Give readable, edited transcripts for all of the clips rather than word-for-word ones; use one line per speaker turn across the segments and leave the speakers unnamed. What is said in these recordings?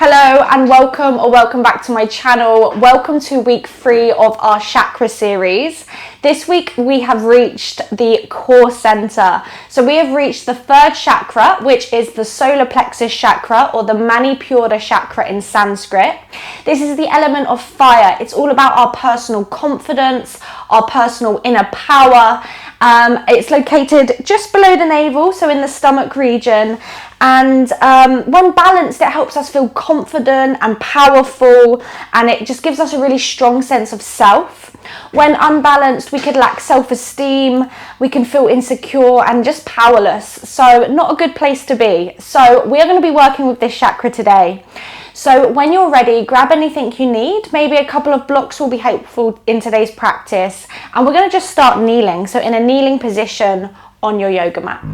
Hello and welcome or welcome back to my channel. Welcome to week 3 of our chakra series. This week we have reached the core center. So we have reached the 3rd chakra, which is the Solar Plexus Chakra or the Manipura chakra in Sanskrit. This is the element of fire. It's all about our personal confidence, our personal inner power. It's located just below the navel, so in the stomach region. And when balanced, it helps us feel confident and powerful, and it just gives us a really strong sense of self. When unbalanced, we could lack self-esteem, we can feel insecure and just powerless. So not a good place to be. So we are going to be working with this chakra today. So when you're ready, grab anything you need. Maybe a couple of blocks will be helpful in today's practice. And we're going to just start kneeling. So in a kneeling position on your yoga mat.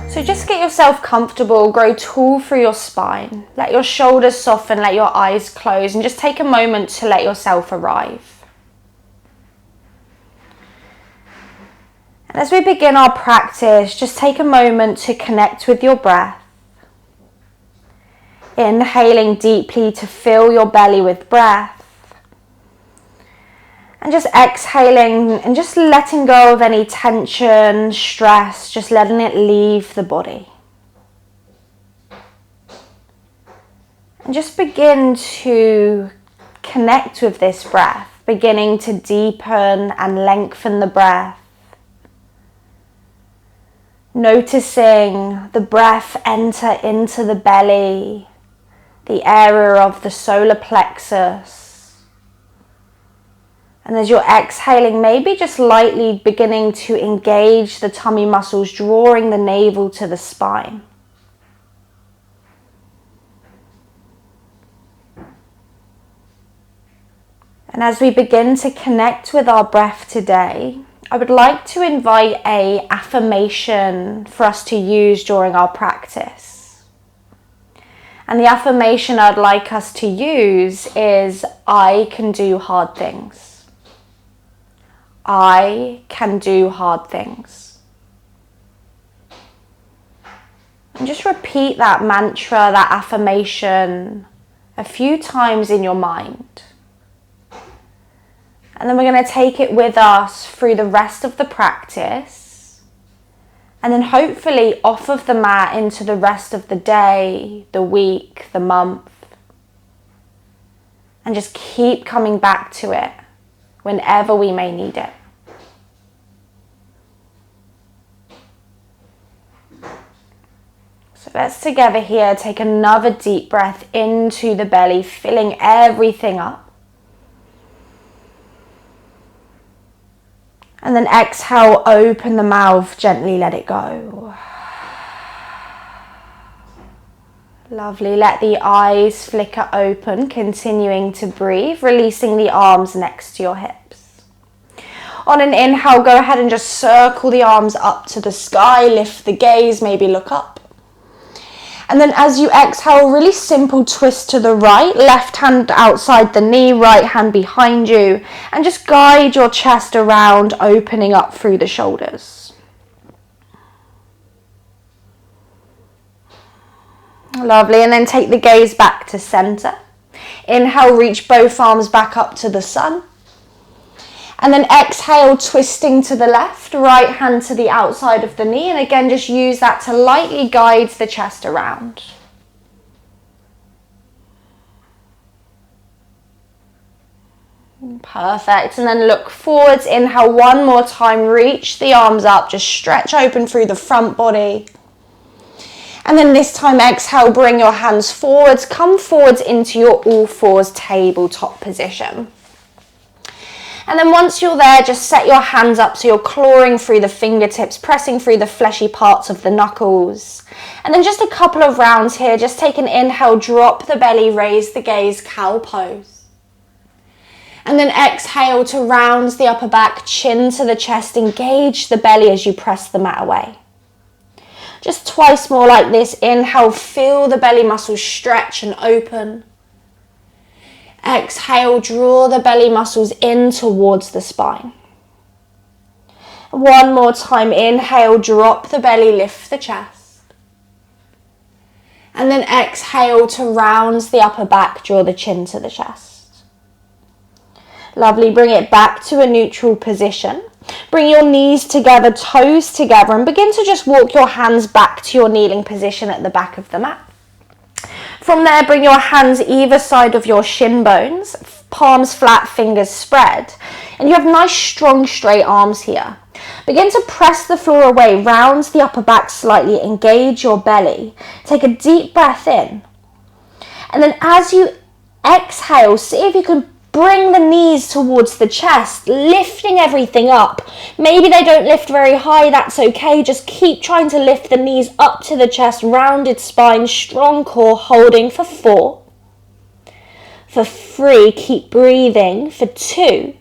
So just get yourself comfortable, grow tall through your spine. Let your shoulders soften, let your eyes close, and just take a moment to let yourself arrive. And as we begin our practice, just take a moment to connect with your breath. Inhaling deeply to fill your belly with breath. And just exhaling and just letting go of any tension, stress, just letting it leave the body. And just begin to connect with this breath, beginning to deepen and lengthen the breath. Noticing the breath enter into the belly, the area of the solar plexus. And as you're exhaling, maybe just lightly beginning to engage the tummy muscles, drawing the navel to the spine. And as we begin to connect with our breath today, I would like to invite an affirmation for us to use during our practice. And the affirmation I'd like us to use is, I can do hard things. I can do hard things. And just repeat that mantra, that affirmation a few times in your mind. And then we're going to take it with us through the rest of the practice. And then hopefully off of the mat into the rest of the day, the week, the month. And just keep coming back to it whenever we may need it. So let's together here take another deep breath into the belly, filling everything up. And then exhale, open the mouth, gently let it go. Lovely, let the eyes flicker open, continuing to breathe, releasing the arms next to your hips. On an inhale, go ahead and just circle the arms up to the sky, lift the gaze, maybe look up. And then as you exhale, really simple twist to the right, left hand outside the knee, right hand behind you, and just guide your chest around, opening up through the shoulders. Lovely, and then take the gaze back to center. Inhale, reach both arms back up to the sun. And then exhale, twisting to the left, right hand to the outside of the knee. And again, just use that to lightly guide the chest around. Perfect, and then look forwards. Inhale one more time, reach the arms up, just stretch open through the front body. And then this time, exhale, bring your hands forwards, come forwards into your all fours tabletop position. And then once you're there, just set your hands up so you're clawing through the fingertips, pressing through the fleshy parts of the knuckles. And then just a couple of rounds here, just take an inhale, drop the belly, raise the gaze, cow pose. And then exhale to round the upper back, chin to the chest, engage the belly as you press the mat away. Just twice more like this. Inhale, feel the belly muscles stretch and open. exhale, draw the belly muscles in towards the spine. One more time, inhale, drop the belly, lift the chest. And then exhale to round the upper back, draw the chin to the chest. Lovely, bring it back to a neutral position. Bring your knees together, toes together, and begin to just walk your hands back to your kneeling position at the back of the mat. From there, bring your hands either side of your shin bones, palms flat, fingers spread, and you have nice, strong, straight arms here. Begin to press the floor away, round the upper back slightly, engage your belly. Take a deep breath in. And then as you exhale, see if you can bring the knees towards the chest, lifting everything up. Maybe they don't lift very high, that's okay. Just keep trying to lift the knees up to the chest, rounded spine, strong core, holding for 4. For 3, keep breathing. For 2.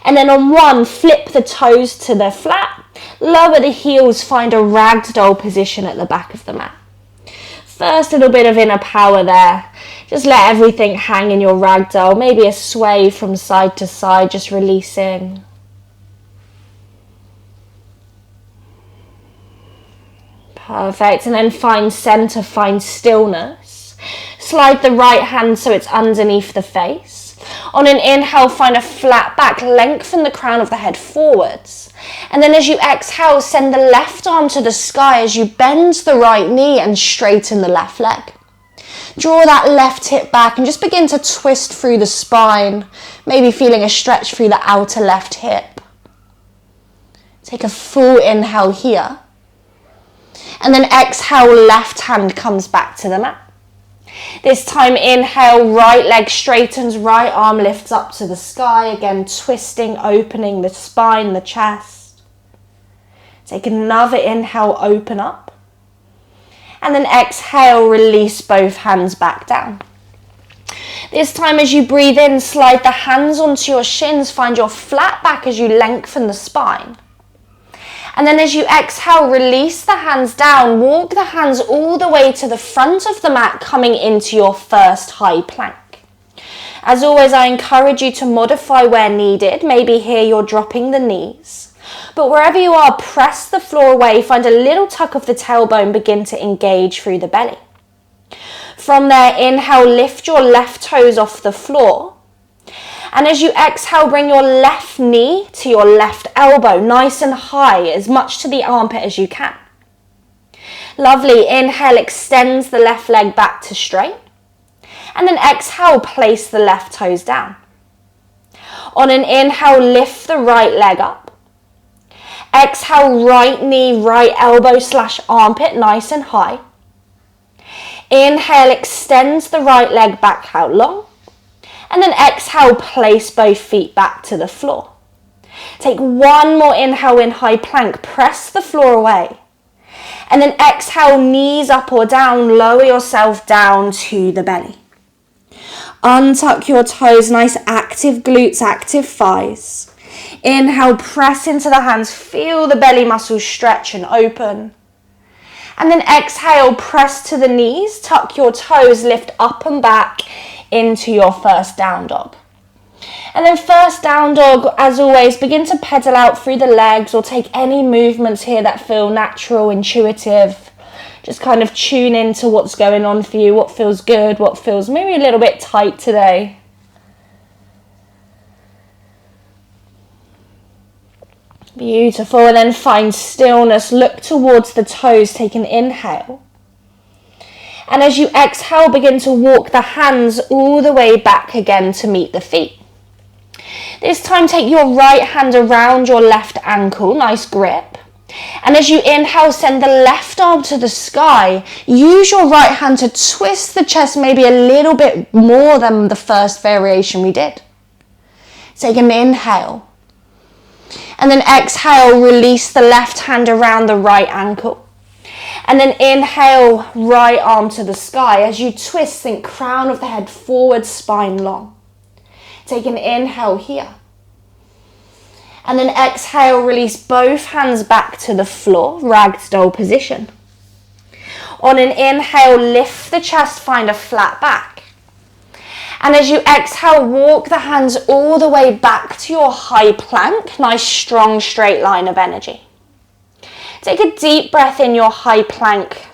And then on 1, flip the toes to the flat, lower the heels, find a ragdoll position at the back of the mat. First little bit of inner power there. Just let everything hang in your ragdoll, maybe a sway from side to side, just releasing. Perfect, and then find center, find stillness. Slide the right hand so it's underneath the face. On an inhale, find a flat back, lengthen the crown of the head forwards. And then as you exhale, send the left arm to the sky as you bend the right knee and straighten the left leg. Draw that left hip back and just begin to twist through the spine, maybe feeling a stretch through the outer left hip. Take a full inhale here. And then exhale, left hand comes back to the mat. This time, inhale, right leg straightens, right arm lifts up to the sky. Again, twisting, opening the spine, the chest. Take another inhale, open up. And then exhale, release both hands back down. This time as you breathe in, slide the hands onto your shins, find your flat back as you lengthen the spine. And then as you exhale, release the hands down, walk the hands all the way to the front of the mat, coming into your first high plank. As always, I encourage you to modify where needed. Maybe here you're dropping the knees. But wherever you are, press the floor away, find a little tuck of the tailbone, begin to engage through the belly. From there, inhale, lift your left toes off the floor. And as you exhale, bring your left knee to your left elbow, nice and high, as much to the armpit as you can. Lovely, inhale, extends the left leg back to straight. And then exhale, place the left toes down. On an inhale, lift the right leg up. Exhale, right knee, right elbow / armpit, nice and high. Inhale, extends the right leg back out long. And then exhale, place both feet back to the floor. Take one more inhale in high plank, press the floor away. And then exhale, knees up or down, lower yourself down to the belly. Untuck your toes, nice active glutes, active thighs. Inhale, press into the hands, feel the belly muscles stretch and open. And then exhale, press to the knees, tuck your toes, lift up and back into your first down dog. And then first down dog, as always, begin to pedal out through the legs or take any movements here that feel natural, intuitive. Just kind of tune into what's going on for you, what feels good, what feels maybe a little bit tight today. Beautiful, and then find stillness, look towards the toes, take an inhale. And as you exhale, begin to walk the hands all the way back again to meet the feet. This time, take your right hand around your left ankle, nice grip. And as you inhale, send the left arm to the sky. Use your right hand to twist the chest maybe a little bit more than the first variation we did. Take an inhale. And then exhale, release the left hand around the right ankle. And then inhale, right arm to the sky. As you twist, think crown of the head forward, spine long. Take an inhale here. And then exhale, release both hands back to the floor, ragdoll position. On an inhale, lift the chest, find a flat back. And as you exhale, walk the hands all the way back to your high plank. Nice, strong, straight line of energy. Take a deep breath in your high plank.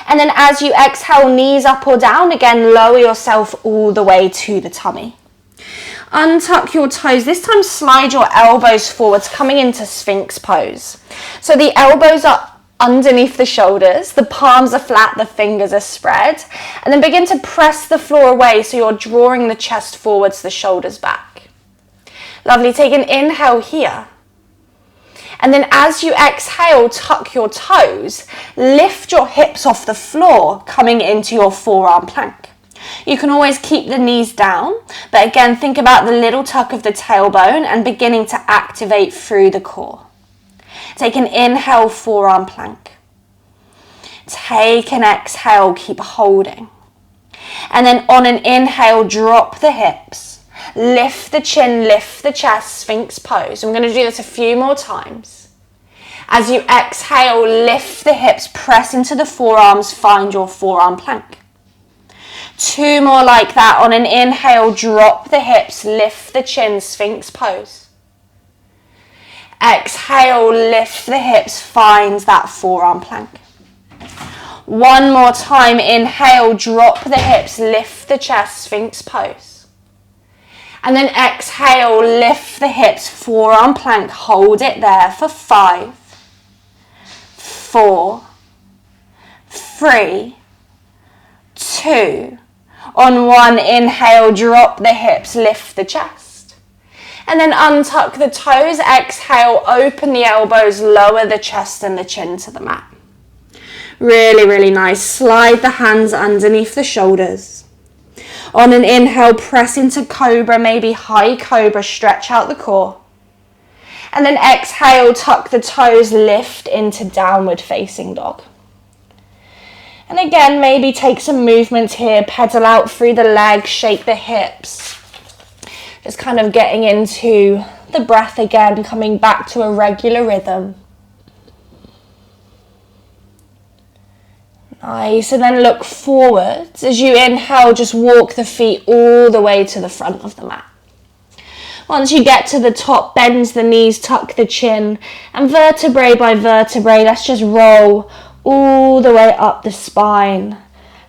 And then as you exhale, knees up or down, again, lower yourself all the way to the tummy. Untuck your toes. This time, slide your elbows forwards, coming into Sphinx pose. So the elbows are underneath the shoulders, the palms are flat, the fingers are spread, and then begin to press the floor away so you're drawing the chest forwards, the shoulders back. Lovely. Take an inhale here. And then as you exhale, tuck your toes, lift your hips off the floor, coming into your forearm plank. You can always keep the knees down, but again, think about the little tuck of the tailbone and beginning to activate through the core. Take an inhale, forearm plank. Take an exhale, keep holding. And then on an inhale, drop the hips. Lift the chin, lift the chest, Sphinx pose. I'm going to do this a few more times. As you exhale, lift the hips, press into the forearms, find your forearm plank. 2 more like that. On an inhale, drop the hips, lift the chin, Sphinx pose. Exhale, lift the hips, find that forearm plank. 1 more time. Inhale, drop the hips, lift the chest, Sphinx pose. And then exhale, lift the hips, forearm plank, hold it there for 5, 4, 3, 2. On 1, inhale, drop the hips, lift the chest. And then untuck the toes, exhale, open the elbows, lower the chest and the chin to the mat. Really, really nice. Slide the hands underneath the shoulders. On an inhale, press into cobra, maybe high cobra, stretch out the core. And then exhale, tuck the toes, lift into downward facing dog. And again, maybe take some movement here, pedal out through the legs, shake the hips. Just kind of getting into the breath again, coming back to a regular rhythm. Nice, and then look forwards. As you inhale, just walk the feet all the way to the front of the mat. Once you get to the top, bend the knees, tuck the chin, and vertebrae by vertebrae, let's just roll all the way up the spine,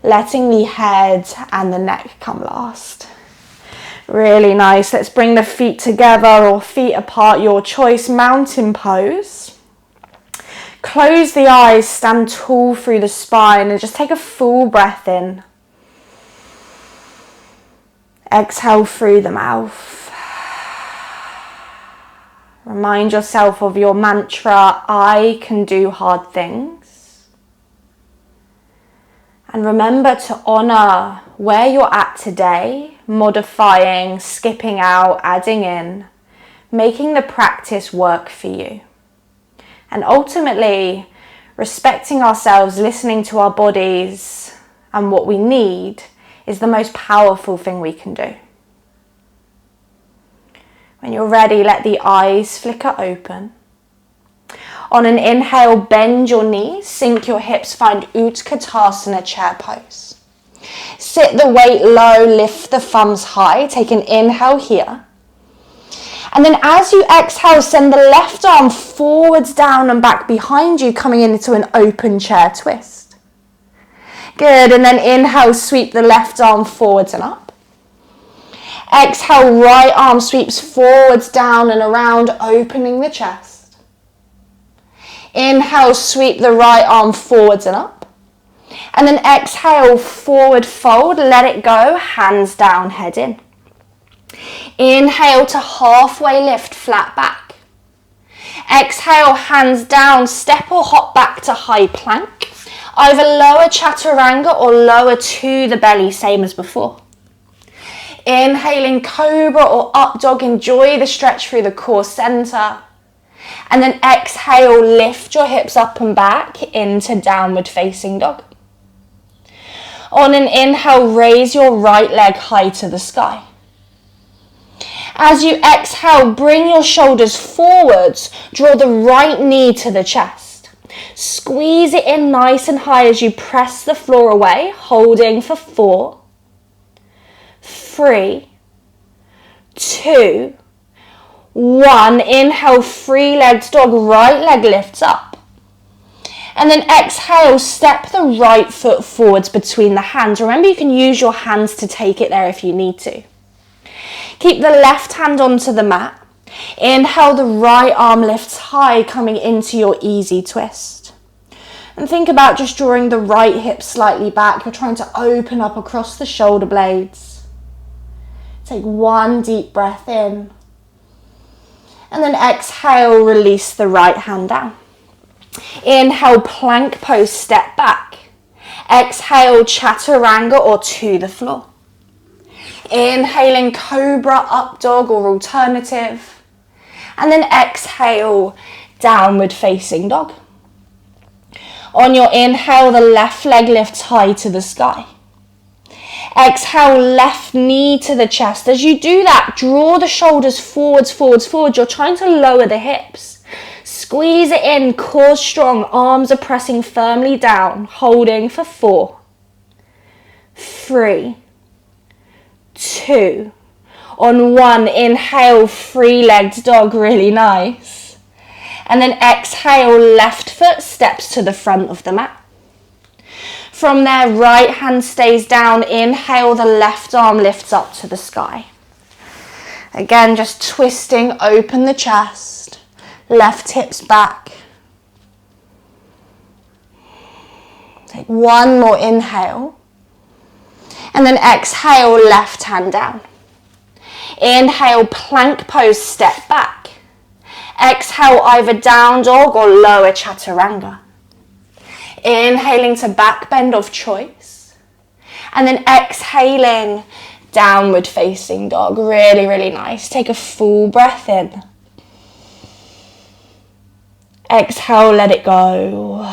letting the head and the neck come last. Really nice. Let's bring the feet together or feet apart, your choice, mountain pose. Close the eyes, stand tall through the spine and just take a full breath in. Exhale through the mouth. Remind yourself of your mantra, I can do hard things. And remember to honor where you're at today, modifying, skipping out, adding in, making the practice work for you. And ultimately, respecting ourselves, listening to our bodies and what we need is the most powerful thing we can do. When you're ready, let the eyes flicker open. On an inhale, bend your knees, sink your hips, find Utkatasana chair pose. Sit the weight low, lift the thumbs high, take an inhale here. And then as you exhale, send the left arm forwards, down and back behind you, coming into an open chair twist. Good, and then inhale, sweep the left arm forwards and up. Exhale, right arm sweeps forwards, down and around, opening the chest. Inhale, sweep the right arm forwards and up. And then exhale, forward fold, let it go, hands down, head in. Inhale to halfway lift, flat back. Exhale, hands down, step or hop back to high plank. Either lower chaturanga or lower to the belly, same as before. Inhaling cobra or up dog, enjoy the stretch through the core center. And then exhale, lift your hips up and back into downward facing dog. On an inhale, raise your right leg high to the sky. As you exhale, bring your shoulders forwards, draw the right knee to the chest. Squeeze it in nice and high as you press the floor away, holding for 4, 3, 2, 1. Inhale, three-legged dog, right leg lifts up. And then exhale, step the right foot forwards between the hands. Remember, you can use your hands to take it there if you need to. Keep the left hand onto the mat. Inhale, the right arm lifts high, coming into your easy twist. And think about just drawing the right hip slightly back. You're trying to open up across the shoulder blades. Take one deep breath in. And then exhale, release the right hand down. Inhale, plank pose, step back. Exhale, chaturanga or to the floor. Inhaling, cobra, up dog or alternative. And then exhale, downward facing dog. On your inhale, the left leg lifts high to the sky. Exhale, left knee to the chest. As you do that, draw the shoulders forwards, forwards, forwards. You're trying to lower the hips. Squeeze it in, core strong, arms are pressing firmly down, holding for 4, 3, 2, on 1, inhale, three-legged dog, really nice. And then exhale, left foot steps to the front of the mat. From there, right hand stays down, inhale, the left arm lifts up to the sky. Again, just twisting, open the chest. Left hips back. Take one more inhale. And then exhale, left hand down. Inhale, plank pose, step back. Exhale, either down dog or lower chaturanga. Inhaling to back bend of choice. And then exhaling, downward facing dog. Really, really nice. Take a full breath in. Exhale, let it go.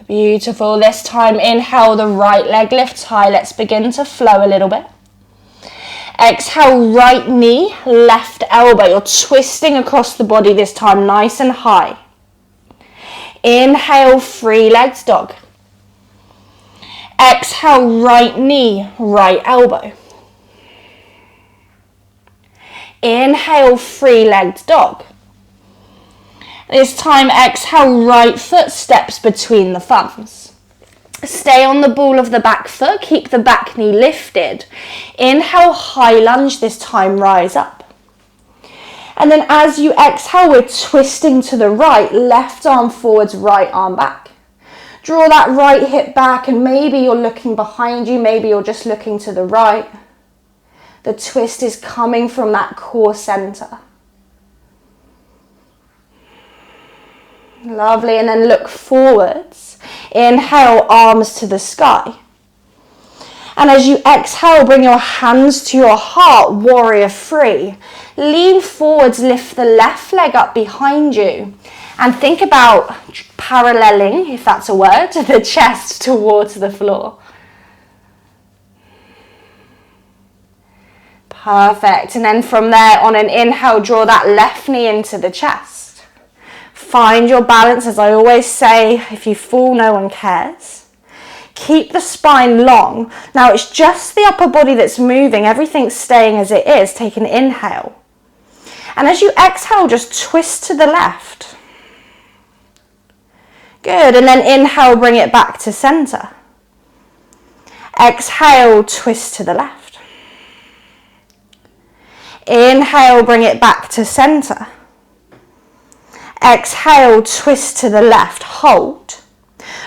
Beautiful. This time, inhale, the right leg lifts high. Let's begin to flow a little bit. Exhale, right knee, left elbow. You're twisting across the body this time, nice and high. Inhale, three-legged dog. Exhale, right knee, right elbow. Inhale, three-legged dog. This time, exhale, right foot steps between the thumbs. Stay on the ball of the back foot, keep the back knee lifted. Inhale, high lunge, this time rise up. And then as you exhale, we're twisting to the right, left arm forwards, right arm back. Draw that right hip back and maybe you're looking behind you, maybe you're just looking to the right. The twist is coming from that core center. Lovely, and then look forwards. Inhale, arms to the sky. And as you exhale, bring your hands to your heart, warrior three. Lean forwards, lift the left leg up behind you. And think about paralleling, if that's a word, the chest towards the floor. Perfect. And then from there, on an inhale, draw that left knee into the chest. Find your balance, as I always say, if you fall, no one cares. Keep the spine long. Now it's just the upper body that's moving, everything's staying as it is. Take an inhale. And as you exhale, just twist to the left. Good, and then inhale, bring it back to center. Exhale, twist to the left. Inhale, bring it back to center. Exhale, twist to the left, hold.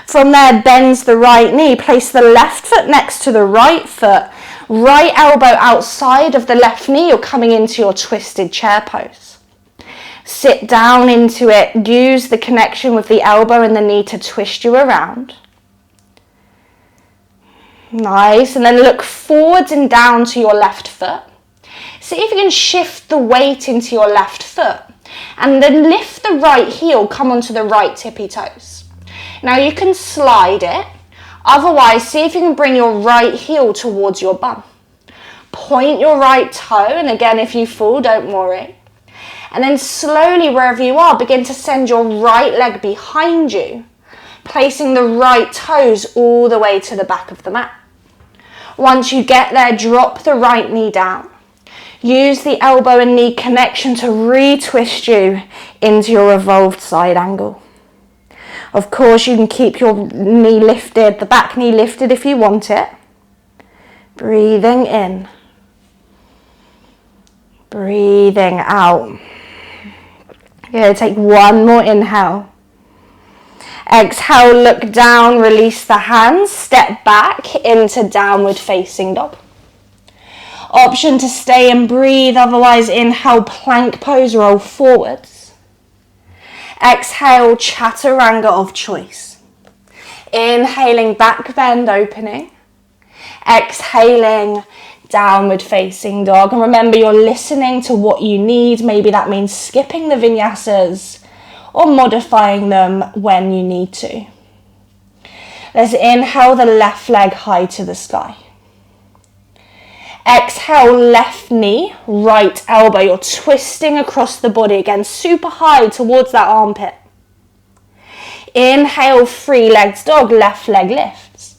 From there, bends the right knee. Place the left foot next to the right foot. Right elbow outside of the left knee. You're coming into your twisted chair pose. Sit down into it. Use the connection with the elbow and the knee to twist you around. Nice. And then look forwards and down to your left foot. See if you can shift the weight into your left foot. And then lift the right heel, come onto the right tippy toes. Now you can slide it. Otherwise, see if you can bring your right heel towards your bum. Point your right toe, and again, if you fall, don't worry. And then slowly, wherever you are, begin to send your right leg behind you, placing the right toes all the way to the back of the mat. Once you get there, drop the right knee down. Use the elbow and knee connection to retwist you into your revolved side angle. Of course, you can keep your knee lifted, the back knee lifted if you want it. Breathing in. Breathing out. Good, take one more inhale. Exhale, look down, release the hands, step back into downward facing dog. Option to stay and breathe, otherwise inhale, plank pose, roll forwards. Exhale, chaturanga of choice. Inhaling, back bend, opening. Exhaling, downward facing dog. And remember, you're listening to what you need. Maybe that means skipping the vinyasas or modifying them when you need to. Let's inhale the left leg high to the sky. Exhale, left knee, right elbow. You're twisting across the body again, super high towards that armpit. Inhale, free legs dog, left leg lifts.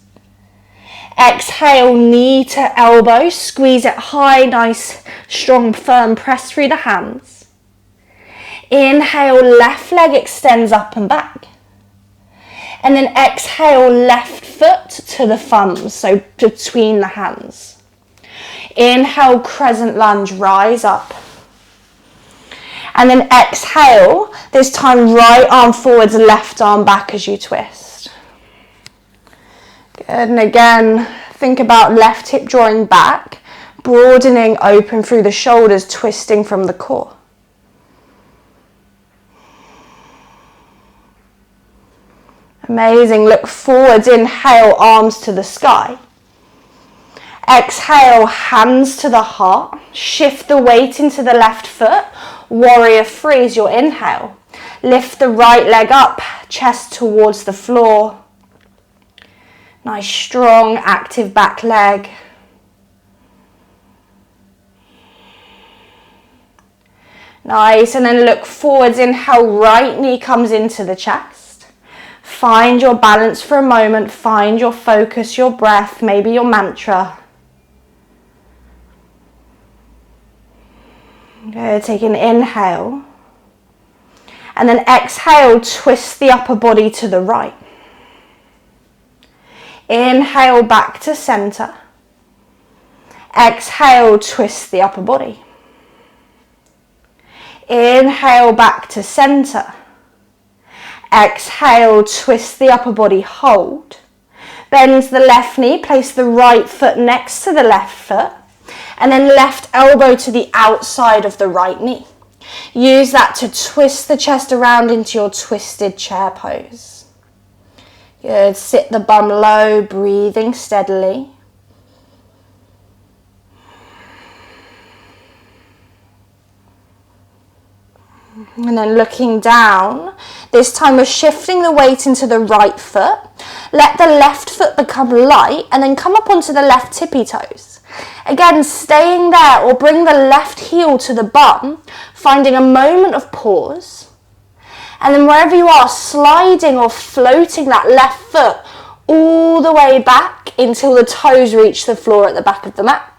Exhale, knee to elbow, squeeze it high, nice, strong, firm press through the hands. Inhale, left leg extends up and back. And then exhale, left foot to the thumbs, so between the hands. Inhale, crescent lunge, rise up. And then exhale, this time right arm forwards, left arm back as you twist. Good, and again, think about left hip drawing back, broadening open through the shoulders, twisting from the core. Amazing, look forwards, inhale, arms to the sky. Exhale, hands to the heart, shift the weight into the left foot, warrior freeze your inhale. Lift the right leg up, chest towards the floor. Nice, strong, active back leg. Nice, and then look forwards, inhale, right knee comes into the chest. Find your balance for a moment, find your focus, your breath, maybe your mantra. Good, take an inhale. And then exhale, twist the upper body to the right. Inhale, back to center. Exhale, twist the upper body. Inhale, back to center. Exhale, twist the upper body, hold. Bend the left knee, place the right foot next to the left foot. And then left elbow to the outside of the right knee. Use that to twist the chest around into your twisted chair pose. Good, sit the bum low, breathing steadily. And then looking down, this time we're shifting the weight into the right foot. Let the left foot become light and then come up onto the left tippy toes. Again, staying there, or bring the left heel to the bum, finding a moment of pause. And then wherever you are, sliding or floating that left foot all the way back until the toes reach the floor at the back of the mat.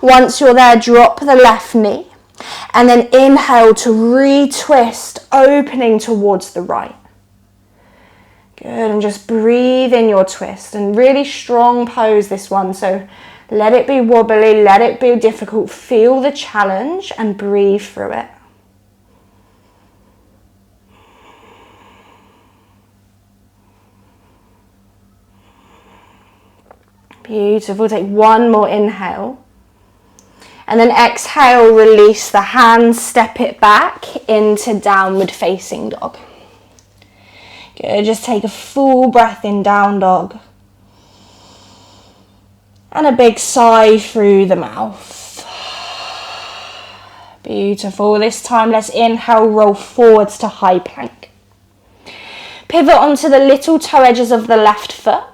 Once you're there, drop the left knee. And then inhale to retwist, opening towards the right. Good, and just breathe in your twist. And really strong pose, this one. So let it be wobbly, let it be difficult. Feel the challenge and breathe through it. Beautiful. Take one more inhale. And then exhale, release the hands, step it back into downward facing dog. Good, just take a full breath in, down dog. And a big sigh through the mouth. Beautiful. This time, let's inhale, roll forwards to high plank. Pivot onto the little toe edges of the left foot.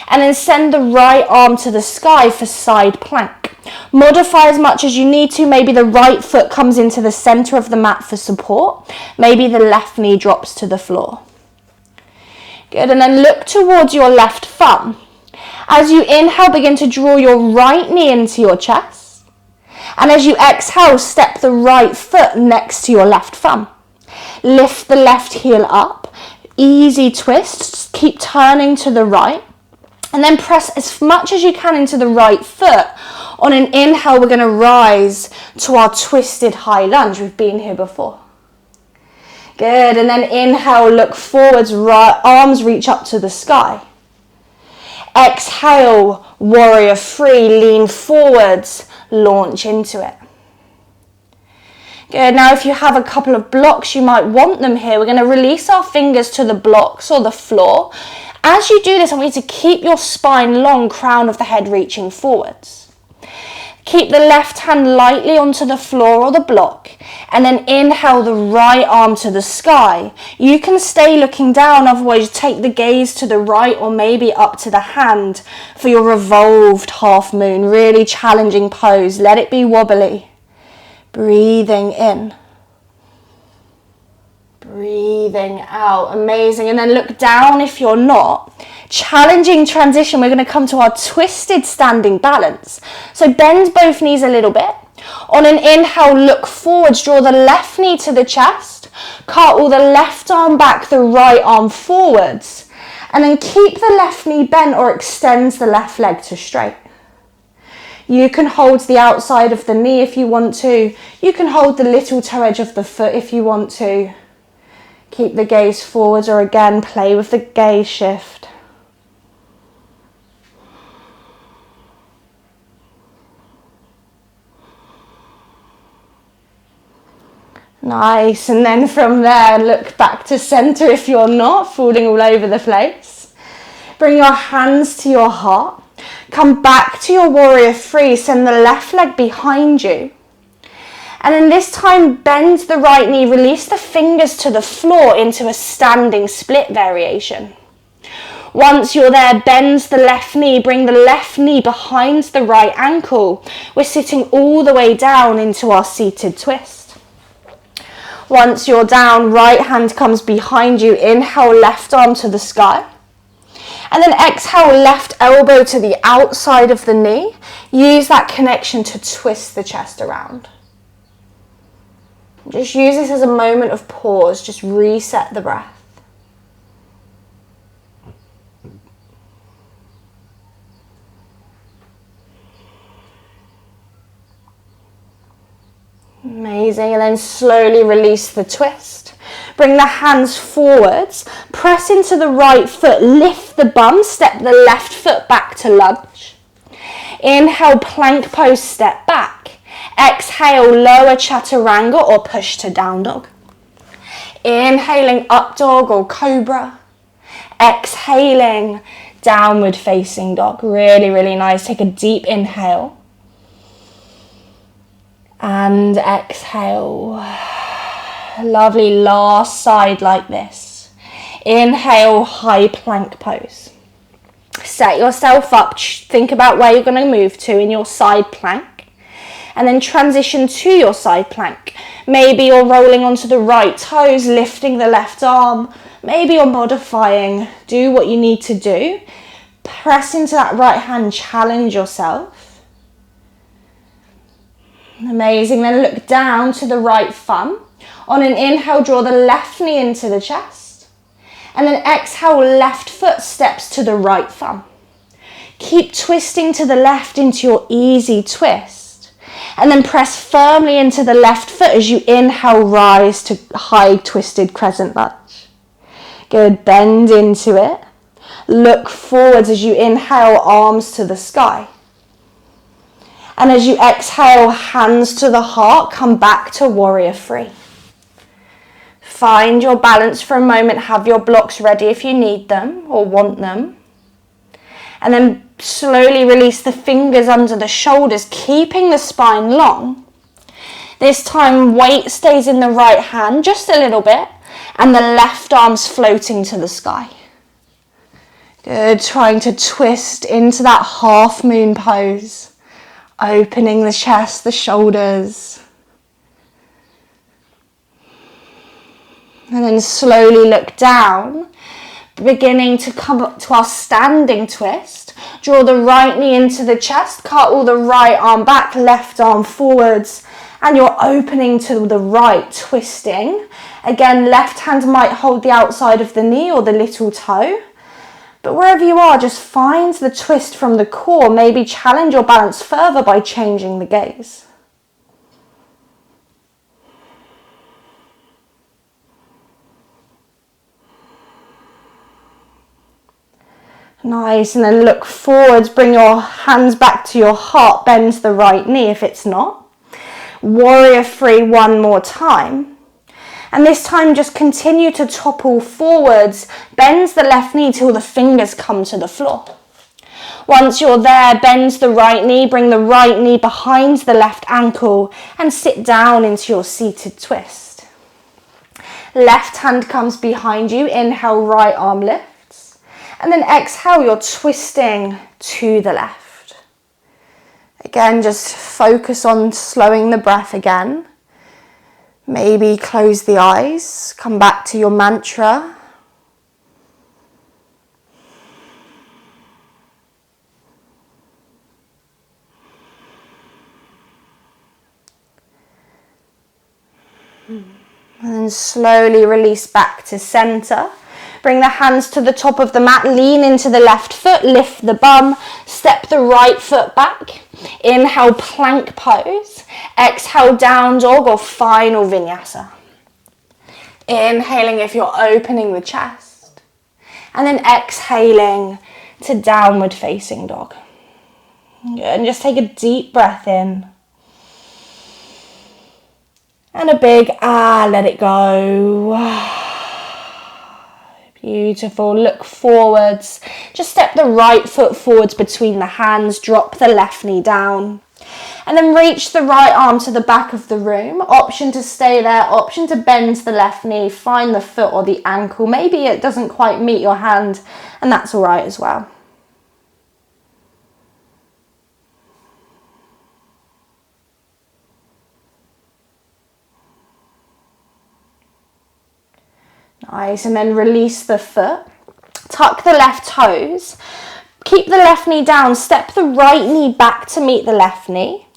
And then send the right arm to the sky for side plank. Modify as much as you need to. Maybe the right foot comes into the center of the mat for support. Maybe the left knee drops to the floor. Good, and then look towards your left thumb. As you inhale, begin to draw your right knee into your chest. And as you exhale, step the right foot next to your left thumb. Lift the left heel up. Easy twist. Just keep turning to the right. And then press as much as you can into the right foot. On an inhale, we're going to rise to our twisted high lunge. We've been here before. Good. And then inhale, look forwards, right, arms reach up to the sky. Exhale, warrior three, lean forwards, launch into it. Good. Now if you have a couple of blocks, you might want them here. We're going to release our fingers to the blocks or the floor. As you do this, I want you to keep your spine long, crown of the head reaching forwards. Keep the left hand lightly onto the floor or the block, and then inhale the right arm to the sky. You can stay looking down, otherwise take the gaze to the right or maybe up to the hand for your revolved half moon. Really challenging pose. Let it be wobbly. Breathing in. Breathing out. Amazing. And then look down if you're not. Challenging transition. We're going to come to our twisted standing balance. So bend both knees a little bit. On an inhale, look forwards. Draw the left knee to the chest. Cartwheel the left arm back, the right arm forwards. And then keep the left knee bent or extend the left leg to straight. You can hold the outside of the knee if you want to. You can hold the little toe edge of the foot if you want to. Keep the gaze forwards or again play with the gaze shift. Nice, and then from there, look back to center if you're not, falling all over the place. Bring your hands to your heart. Come back to your warrior three, send the left leg behind you. And then this time, bend the right knee, release the fingers to the floor into a standing split variation. Once you're there, bend the left knee, bring the left knee behind the right ankle. We're sitting all the way down into our seated twist. Once you're down, right hand comes behind you. Inhale, left arm to the sky. And then exhale, left elbow to the outside of the knee. Use that connection to twist the chest around. Just use this as a moment of pause. Just reset the breath. Amazing, and then slowly release the twist. Bring the hands forwards, press into the right foot, lift the bum, step the left foot back to lunge. Inhale, plank pose, step back. Exhale, lower chaturanga or push to down dog. Inhaling, up dog or cobra. Exhaling, downward facing dog. Really, really nice. Take a deep inhale. And exhale. Lovely, last side like this. Inhale, high plank pose. Set yourself up, think about where you're going to move to in your side plank. And then transition to your side plank. Maybe you're rolling onto the right toes, lifting the left arm. Maybe you're modifying. Do what you need to do. Press into that right hand, challenge yourself. Amazing, then look down to the right thumb. On an inhale, draw the left knee into the chest. And then exhale, left foot steps to the right thumb. Keep twisting to the left into your easy twist. And then press firmly into the left foot as you inhale, rise to high twisted crescent lunge. Good, bend into it. Look forwards as you inhale, arms to the sky. And as you exhale, hands to the heart, come back to warrior three. Find your balance for a moment. Have your blocks ready if you need them or want them. And then slowly release the fingers under the shoulders, keeping the spine long. This time, weight stays in the right hand just a little bit, and the left arm's floating to the sky. Good, trying to twist into that half moon pose. Opening the chest, the shoulders. And then slowly look down. Beginning to come up to our standing twist. Draw the right knee into the chest, cartwheel the right arm back, left arm forwards, and you're opening to the right, twisting. Again, left hand might hold the outside of the knee or the little toe. But wherever you are, just find the twist from the core. Maybe challenge your balance further by changing the gaze. Nice, and then look forwards, bring your hands back to your heart, bend the right knee if it's not. Warrior three one more time. And this time just continue to topple forwards, bend the left knee till the fingers come to the floor. Once you're there, bend the right knee, bring the right knee behind the left ankle and sit down into your seated twist. Left hand comes behind you, inhale, right arm lifts. And then exhale, you're twisting to the left. Again, just focus on slowing the breath again. Maybe close the eyes, come back to your mantra. And then slowly release back to center. Bring the hands to the top of the mat, lean into the left foot, lift the bum, step the right foot back. Inhale, plank pose. Exhale, down dog or final vinyasa. Inhaling if you're opening the chest. And then exhaling to downward facing dog. Good. And just take a deep breath in. And a big let it go. Beautiful. Look forwards. Just step the right foot forwards between the hands. Drop the left knee down. And then reach the right arm to the back of the room. Option to stay there. Option to bend the left knee. Find the foot or the ankle. Maybe it doesn't quite meet your hand, and that's all right as well. Nice, and then release the foot. Tuck the left toes. Keep the left knee down. Step the right knee back to meet the left knee.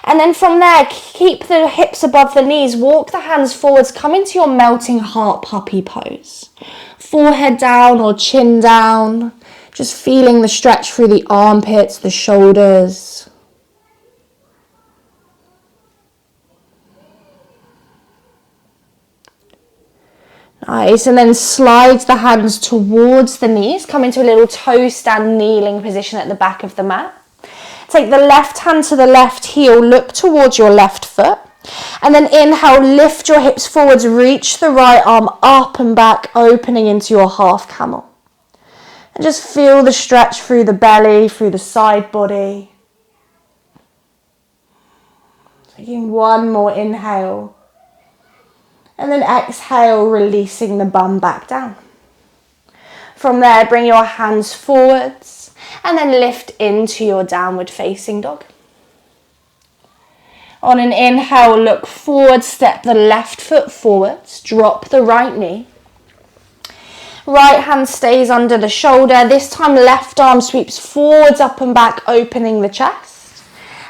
And then from there, keep the hips above the knees. Walk the hands forwards. Come into your melting heart puppy pose. Forehead down or chin down. Just feeling the stretch through the armpits, the shoulders. Nice, and then slide the hands towards the knees. Come into a little toe stand kneeling position at the back of the mat. Take the left hand to the left heel, look towards your left foot. And then inhale, lift your hips forwards, reach the right arm up and back, opening into your half camel. And just feel the stretch through the belly, through the side body. Taking one more inhale. And then exhale, releasing the bum back down. From there, bring your hands forwards and then lift into your downward facing dog. On an inhale, look forward, step the left foot forwards, drop the right knee. Right hand stays under the shoulder. This time, left arm sweeps forwards, up and back, opening the chest.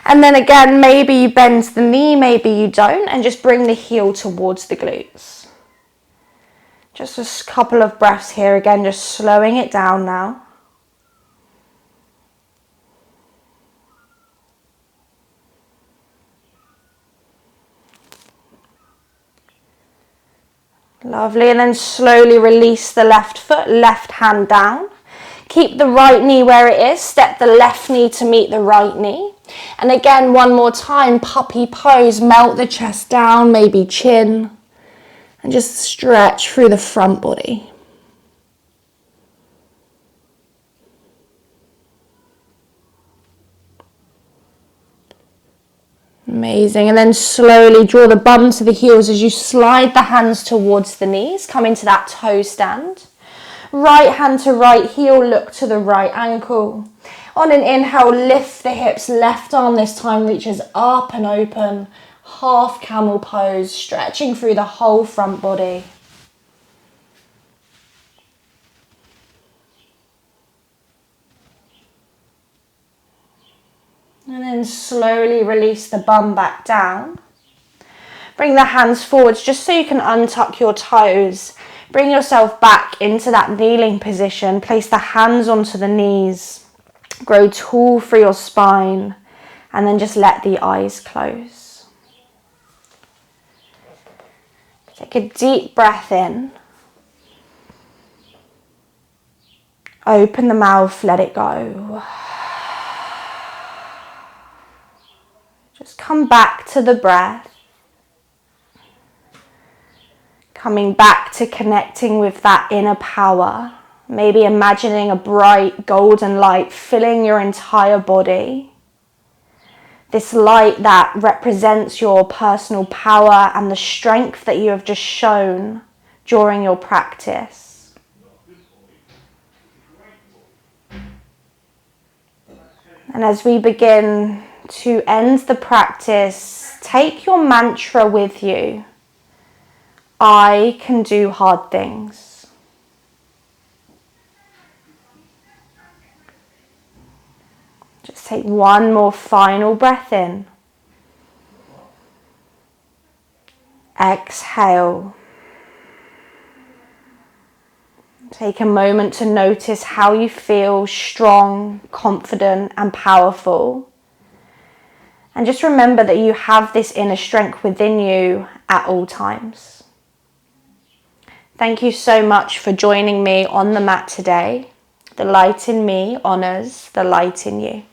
And then again, maybe you bend the knee, maybe you don't, and just bring the heel towards the glutes. Just a couple of breaths here again, just slowing it down now. Lovely, and then slowly release the left foot, left hand down. Keep the right knee where it is, step the left knee to meet the right knee. And again, one more time, puppy pose, melt the chest down, maybe chin, and just stretch through the front body. Amazing, and then slowly draw the bum to the heels as you slide the hands towards the knees, come into that toe stand. Right hand to right heel, look to the right ankle. On an inhale, lift the hips, left arm this time reaches up and open. Half camel pose, stretching through the whole front body. And then slowly release the bum back down. Bring the hands forwards just so you can untuck your toes. Bring yourself back into that kneeling position. Place the hands onto the knees. Grow tall through your spine. And then just let the eyes close. Take a deep breath in. Open the mouth, let it go. Just come back to the breath. Coming back to connecting with that inner power. Maybe imagining a bright golden light filling your entire body. This light that represents your personal power and the strength that you have just shown during your practice. And as we begin to end the practice, take your mantra with you. I can do hard things. Just take one more final breath in. Exhale. Take a moment to notice how you feel strong, confident, and powerful. And just remember that you have this inner strength within you at all times. Thank you so much for joining me on the mat today. The light in me honors the light in you.